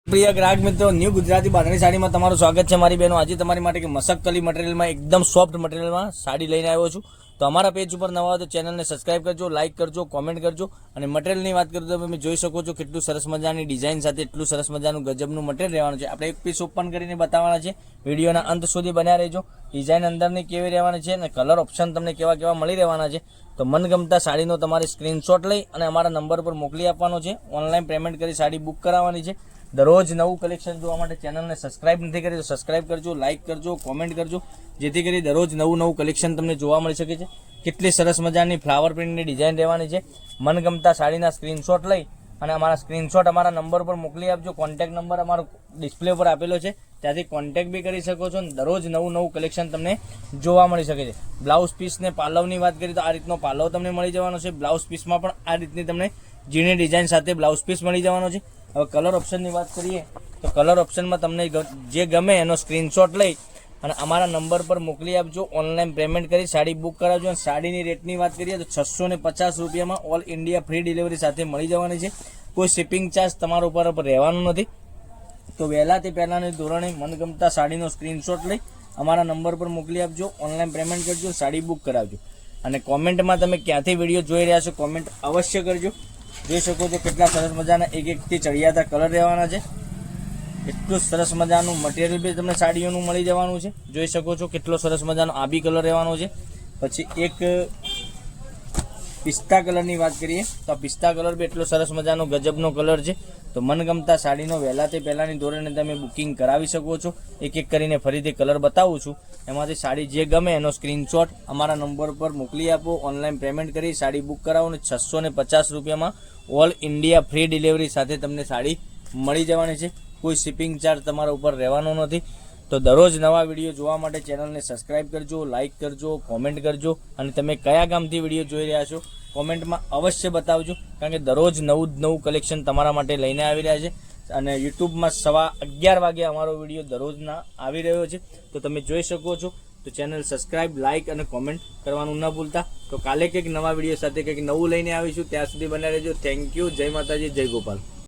પ્રિય ગ્રાહક મિત્રો, ન્યૂ ગુજરાતી બાંધણી સાડીમાં તમારું સ્વાગત છે મારી બહેનો। આજે તમારી માટે મસકલી મટીરિયલમાં એકદમ સોફ્ટ મટીરિયલમાં સાડી લઈને આવ્યો છું। તો અમારા પેજ ઉપર નવા હોય તો ચેનલને સબસ્ક્રાઇબ કરજો, લાઇક કરજો, કોમેન્ટ કરજો। અને મટીરિયલની વાત કરું તો તમે જોઈ શકો છો કેટલું સરસ મજાની ડિઝાઇન સાથે એટલું સરસ મજાનું ગજબનું મટીરિયલ રહેવાનું છે। આપણે એક પીસ ઓપન કરીને બતાવવાના છે, વિડીયોના અંત સુધી બન્યા રહેજો। ડિઝાઇન અંદરની કેવી રહેવાની છે અને કલર ઓપ્શન તમને કેવા કેવા મળી રહેવાના છે। તો મનગમતા સાડીનો તમારે સ્ક્રીનશોટ લઈ અને અમારા નંબર પર મોકલી આપવાનો છે। ઓનલાઈન પેમેન્ટ કરી સાડી બુક કરાવવાની છે। દરરોજ નવું કલેક્શન જોવા માટે ચેનલને સબસ્ક્રાઇબ નથી કરી તો સબસ્ક્રાઇબ કરજો, લાઇક કરજો, કોમેન્ટ કરજો, જેથી કરી દરરોજ નવું કલેક્શન તમને જોવા મળી શકે છે। કેટલી સરસ મજાની ફ્લાવર પ્રિન્ટની ડિઝાઇન રહેવાની છે। મનગમતા સાડીના સ્ક્રીનશોટ લઈ અને અમારા સ્ક્રીનશોટ અમારા નંબર પર મોકલી આપજો। કોન્ટેક્ટ નંબર અમારો ડિસ્પ્લે પર આપેલો છે, ત્યાંથી કોન્ટેક્ટ બી કરી શકો છો। દરરોજ નવું કલેક્શન તમને જોવા મળી શકે છે। બ્લાઉઝ પીસને પાલવની વાત કરીએ તો આ રીતનો પાલવ તમને મળી જવાનો છે। બ્લાઉઝ પીસમાં પણ આ રીતની તમને ઝીણી ડિઝાઇન સાથે બ્લાઉઝ પીસ મળી જવાનો છે। હવે કલર ઓપ્શનની વાત કરીએ તો કલર ઓપ્શનમાં તમને જે ગમે એનો સ્ક્રીનશોટ લઈ અને અમારા નંબર પર મોકલી આપજો। ઓનલાઈન પેમેન્ટ કરી સાડી બુક કરાવજો। અને સાડીની રેટની વાત કરીએ તો 650 રૂપિયામાં ઓલ ઇન્ડિયા ફ્રી ડિલિવરી સાથે મળી જવાની છે। કોઈ શિપિંગ ચાર્જ તમારા ઉપર રહેવાનું નથી। તો વહેલા તે પહેલાંની ધોરણે મનગમતા સાડીનો સ્ક્રીનશોટ લઈ અમારા નંબર પર મોકલી આપજો, ઓનલાઈન પેમેન્ટ કરજો, સાડી બુક કરાવજો। અને કોમેન્ટમાં તમે ક્યાંથી વિડીયો જોઈ રહ્યા છો કોમેન્ટ અવશ્ય કરજો। જોઈ શકો છો કેટલા સરસ મજાના એકથી ચડિયાતા કલર રહેવાના છે। એટલું સરસ મજાનું મટીરિયલ બી તમને સાડીઓનું મળી જવાનું છે। જોઈ શકો છો કેટલો સરસ મજાનો આબી કલર રહેવાનો છે। પછી એક પિસ્તા કલરની વાત કરીએ તો આ પિસ્તા કલર બી એટલો સરસ મજાનો ગજબનો કલર છે। તો મનગમતા સાડીનો વહેલા તે પહેલાંની ધોરણે તમે બુકિંગ કરાવી શકો છો। એક એક કરીને ફરીથી કલર બતાવું છું, એમાંથી સાડી જે ગમે એનો સ્ક્રીનશોટ અમારા નંબર પર મોકલી આપો, ઓનલાઈન પેમેન્ટ કરી સાડી બુક કરાવો ને 650 રૂપિયામાં ઓલ ઇન્ડિયા ફ્રી ડિલિવરી સાથે તમને સાડી મળી જવાની છે। કોઈ શિપિંગ ચાર્જ તમારા ઉપર રહેવાનો નથી। તો દરરોજ નવા વિડીયો જોવા માટે ચેનલને સબસ્ક્રાઇબ કરજો, લાઇક કરજો, કોમેન્ટ કરજો। અને તમે કયા ગામથી વિડીયો જોઈ રહ્યા છો કોમેન્ટમાં અવશ્ય બતાવજો, કારણ કે દરરોજ નવું કલેક્શન તમારા માટે લઈને આવી રહ્યા છે। અને યુટ્યુબમાં 11:15 વાગે અમારો વિડીયો દરરોજના આવી રહ્યો છે, તો તમે જોઈ શકો છો। તો ચેનલ સબસ્ક્રાઇબ, લાઇક અને કોમેન્ટ કરવાનું ન ભૂલતા। તો કાલે કંઈક નવા વિડીયો સાથે કંઈક નવું લઈને આવીશું, ત્યાં સુધી બન્યા રહેજો। થેન્ક યુ, જય માતાજી, જય ગોપાલ।